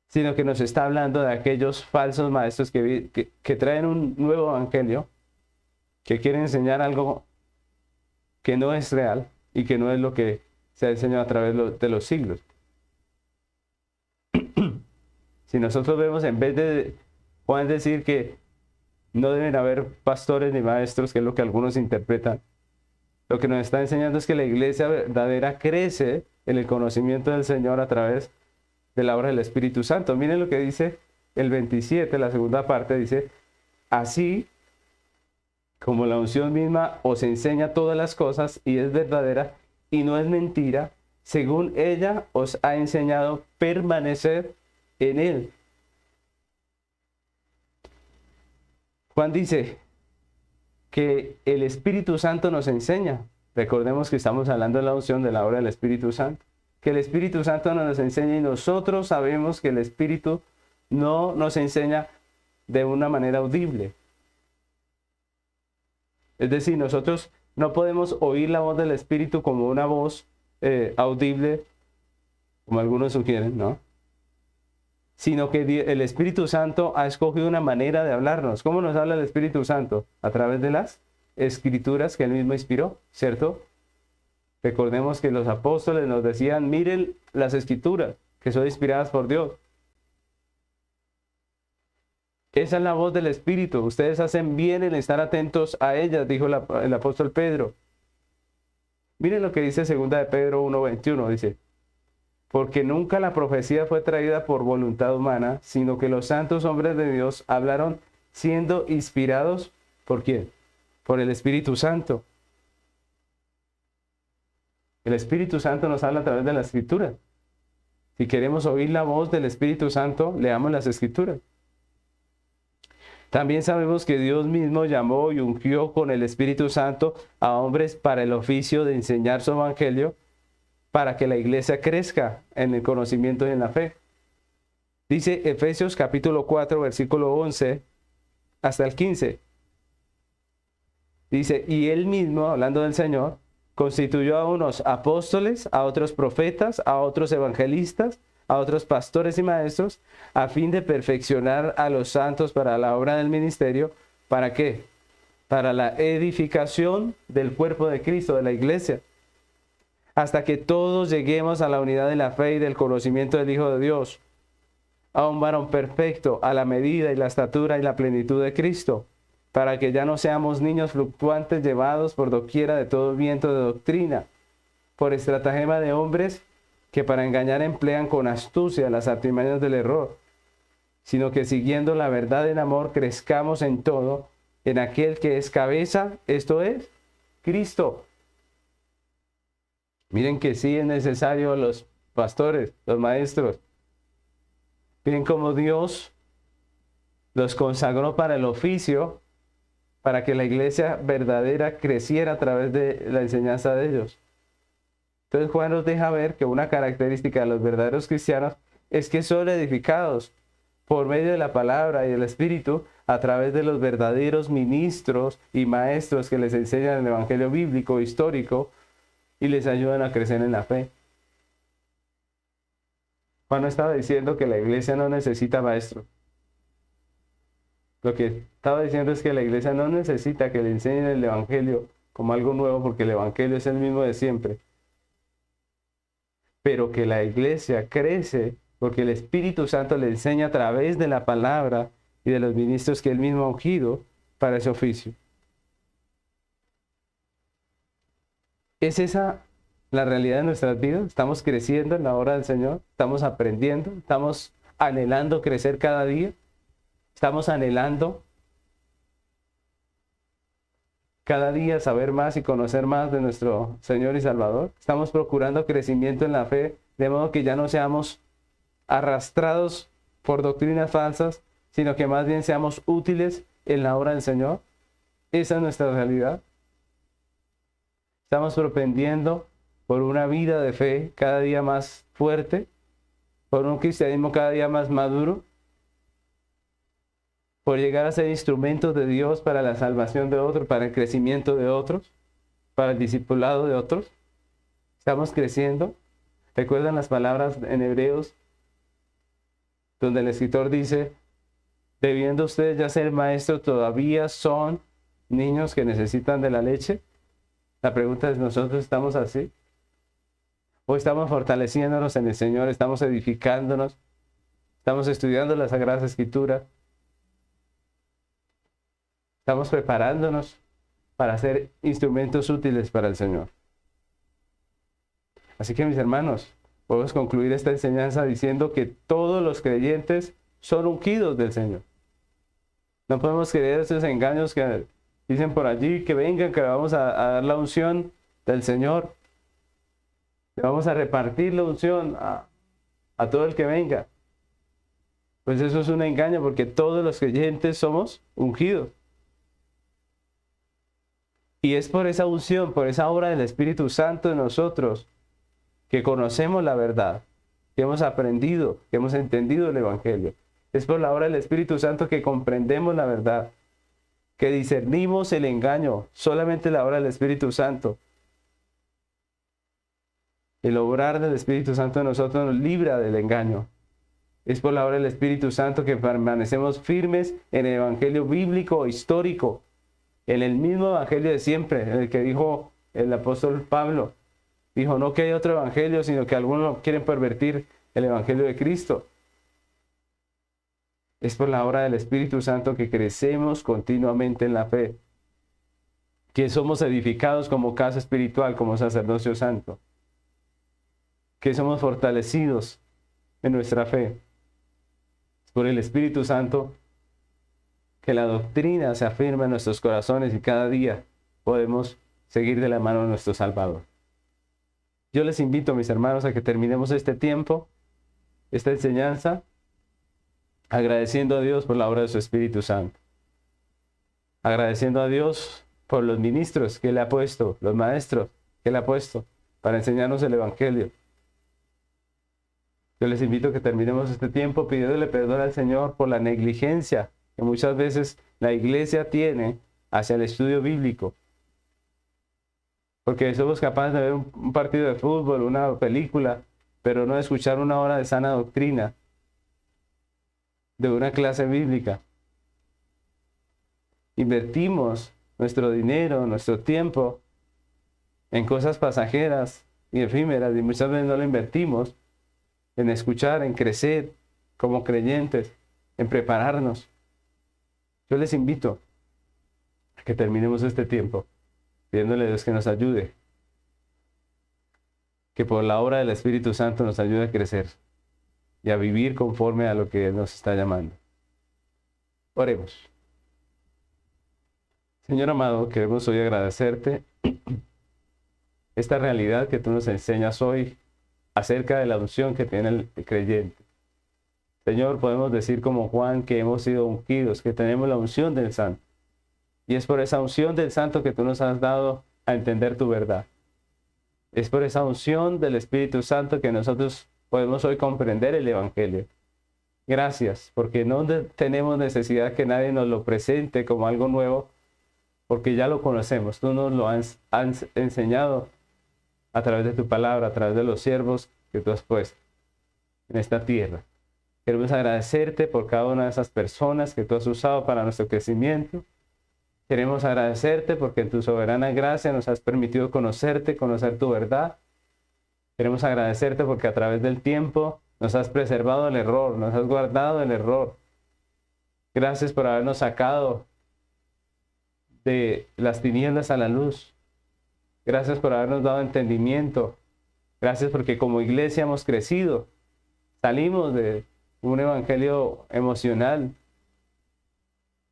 sino que nos está hablando de aquellos falsos maestros que traen un nuevo evangelio, que quieren enseñar algo que no es real y que no es lo que se ha enseñado a través de los siglos. Si nosotros vemos, en vez de Juan decir que no deben haber pastores ni maestros, que es lo que algunos interpretan, lo que nos está enseñando es que la iglesia verdadera crece en el conocimiento del Señor a través de la obra del Espíritu Santo. Miren lo que dice el 27, la segunda parte, dice: así como la unción misma os enseña todas las cosas y es verdadera y no es mentira, según ella os ha enseñado, permanecer en él. Juan dice que el Espíritu Santo nos enseña. Recordemos que estamos hablando de la unción, de la obra del Espíritu Santo. Que el Espíritu Santo nos enseña, y nosotros sabemos que el Espíritu no nos enseña de una manera audible. Es decir, nosotros no podemos oír la voz del Espíritu como una voz audible, como algunos sugieren, ¿no? Sino que el Espíritu Santo ha escogido una manera de hablarnos. ¿Cómo nos habla el Espíritu Santo? A través de las Escrituras que Él mismo inspiró, ¿cierto? Recordemos que los apóstoles nos decían: miren las Escrituras, que son inspiradas por Dios. Esa es la voz del Espíritu. Ustedes hacen bien en estar atentos a ellas, dijo el apóstol Pedro. Miren lo que dice 2 de Pedro 1:21, dice: porque nunca la profecía fue traída por voluntad humana, sino que los santos hombres de Dios hablaron siendo inspirados, ¿por quién? Por el Espíritu Santo. El Espíritu Santo nos habla a través de la Escritura. Si queremos oír la voz del Espíritu Santo, leamos las Escrituras. También sabemos que Dios mismo llamó y ungió con el Espíritu Santo a hombres para el oficio de enseñar su evangelio, para que la iglesia crezca en el conocimiento y en la fe. Dice Efesios capítulo 4, versículo 11 hasta el 15. Dice: y Él mismo, hablando del Señor, constituyó a unos apóstoles, a otros profetas, a otros evangelistas, a otros pastores y maestros, a fin de perfeccionar a los santos para la obra del ministerio. ¿Para qué? Para la edificación del cuerpo de Cristo, de la iglesia, hasta que todos lleguemos a la unidad de la fe y del conocimiento del Hijo de Dios, a un varón perfecto, a la medida y la estatura y la plenitud de Cristo, para que ya no seamos niños fluctuantes llevados por doquiera de todo viento de doctrina, por estratagema de hombres que para engañar emplean con astucia las artimañas del error, sino que siguiendo la verdad en amor crezcamos en todo, en aquel que es cabeza, esto es, Cristo. Miren que sí es necesario los pastores, los maestros. Miren cómo Dios los consagró para el oficio, para que la iglesia verdadera creciera a través de la enseñanza de ellos. Entonces Juan nos deja ver que una característica de los verdaderos cristianos es que son edificados por medio de la palabra y del Espíritu a través de los verdaderos ministros y maestros que les enseñan el evangelio bíblico, histórico, y les ayudan a crecer en la fe. Juan no estaba diciendo que la iglesia no necesita maestros. Lo que estaba diciendo es que la iglesia no necesita que le enseñen el evangelio como algo nuevo, porque el evangelio es el mismo de siempre. Pero que la iglesia crece porque el Espíritu Santo le enseña a través de la palabra y de los ministros que él mismo ha ungido para ese oficio. ¿Es esa la realidad de nuestras vidas? ¿Estamos creciendo en la obra del Señor? ¿Estamos aprendiendo? ¿Estamos anhelando crecer cada día? ¿Estamos anhelando cada día saber más y conocer más de nuestro Señor y Salvador? ¿Estamos procurando crecimiento en la fe, de modo que ya no seamos arrastrados por doctrinas falsas, sino que más bien seamos útiles en la obra del Señor? ¿Esa es nuestra realidad? ¿Estamos propendiendo por una vida de fe cada día más fuerte, por un cristianismo cada día más maduro, por llegar a ser instrumentos de Dios para la salvación de otros, para el crecimiento de otros, para el discipulado de otros? ¿Estamos creciendo? ¿Recuerdan las palabras en Hebreos, donde el escritor dice: debiendo ustedes ya ser maestros, todavía son niños que necesitan de la leche? La pregunta es: ¿nosotros estamos así? ¿O estamos fortaleciéndonos en el Señor? ¿Estamos edificándonos? Estamos estudiando la Sagrada Escritura. Estamos preparándonos para ser instrumentos útiles para el Señor. Así que, mis hermanos, podemos concluir esta enseñanza diciendo que todos los creyentes son ungidos del Señor. No podemos creer esos engaños que dicen por allí, que vengan, que vamos a dar la unción del Señor. Le vamos a repartir la unción a todo el que venga. Pues eso es un engaño, porque todos los creyentes somos ungidos. Y es por esa unción, por esa obra del Espíritu Santo en nosotros, que conocemos la verdad, que hemos aprendido, que hemos entendido el Evangelio. Es por la obra del Espíritu Santo que comprendemos la verdad, que discernimos el engaño. Solamente la obra del Espíritu Santo. El obrar del Espíritu Santo en nosotros nos libra del engaño. Es por la obra del Espíritu Santo que permanecemos firmes en el Evangelio bíblico, histórico, en el mismo Evangelio de siempre, en el que dijo el apóstol Pablo. Dijo, no que hay otro Evangelio, sino que algunos quieren pervertir el Evangelio de Cristo. Es por la obra del Espíritu Santo que crecemos continuamente en la fe, que somos edificados como casa espiritual, como sacerdocio santo, que somos fortalecidos en nuestra fe. Es por el Espíritu Santo que la doctrina se afirma en nuestros corazones y cada día podemos seguir de la mano de nuestro Salvador. Yo les invito, mis hermanos, a que terminemos este tiempo, esta enseñanza, agradeciendo a Dios por la obra de su Espíritu Santo. Agradeciendo a Dios por los ministros que Él ha puesto, los maestros que Él ha puesto para enseñarnos el Evangelio. Yo les invito a que terminemos este tiempo pidiéndole perdón al Señor por la negligencia que muchas veces la iglesia tiene hacia el estudio bíblico. Porque somos capaces de ver un partido de fútbol, una película, pero no escuchar una hora de sana doctrina, de una clase bíblica. Invertimos nuestro dinero, nuestro tiempo en cosas pasajeras y efímeras, y muchas veces no lo invertimos en escuchar, en crecer como creyentes, en prepararnos. Yo les invito a que terminemos este tiempo pidiéndole a Dios que nos ayude, que por la obra del Espíritu Santo nos ayude a crecer y a vivir conforme a lo que Él nos está llamando. Oremos. Señor amado, queremos hoy agradecerte esta realidad que tú nos enseñas hoy acerca de la unción que tiene el creyente. Señor, podemos decir como Juan que hemos sido ungidos, que tenemos la unción del Santo. Y es por esa unción del Santo que tú nos has dado a entender tu verdad. Es por esa unción del Espíritu Santo que nosotros podemos hoy comprender el Evangelio. Gracias, porque no tenemos necesidad que nadie nos lo presente como algo nuevo, porque ya lo conocemos. Tú nos lo has enseñado a través de tu palabra, a través de los siervos que tú has puesto en esta tierra. Queremos agradecerte por cada una de esas personas que tú has usado para nuestro crecimiento. Queremos agradecerte porque en tu soberana gracia nos has permitido conocerte, conocer tu verdad. Queremos agradecerte porque a través del tiempo nos has preservado el error, nos has guardado el error. Gracias por habernos sacado de las tinieblas a la luz. Gracias por habernos dado entendimiento. Gracias porque como iglesia hemos crecido. Salimos de un evangelio emocional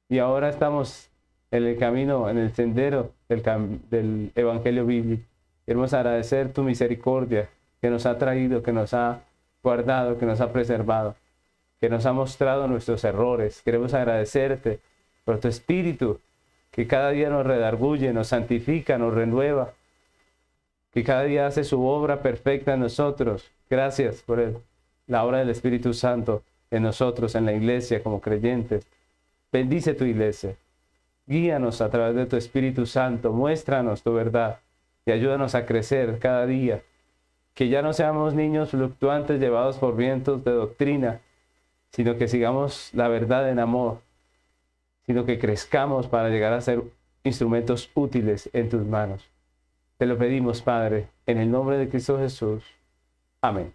y ahora estamos en el camino, en el sendero del evangelio bíblico. Queremos agradecer tu misericordia que nos ha traído, que nos ha guardado, que nos ha preservado, que nos ha mostrado nuestros errores. Queremos agradecerte por tu Espíritu que cada día nos redarguye, nos santifica, nos renueva, que cada día hace su obra perfecta en nosotros. Gracias por la obra del Espíritu Santo en nosotros, en la iglesia, como creyentes. Bendice tu iglesia. Guíanos a través de tu Espíritu Santo. Muéstranos tu verdad y ayúdanos a crecer cada día. Que ya no seamos niños fluctuantes llevados por vientos de doctrina, sino que sigamos la verdad en amor, sino que crezcamos para llegar a ser instrumentos útiles en tus manos. Te lo pedimos, Padre, en el nombre de Cristo Jesús. Amén.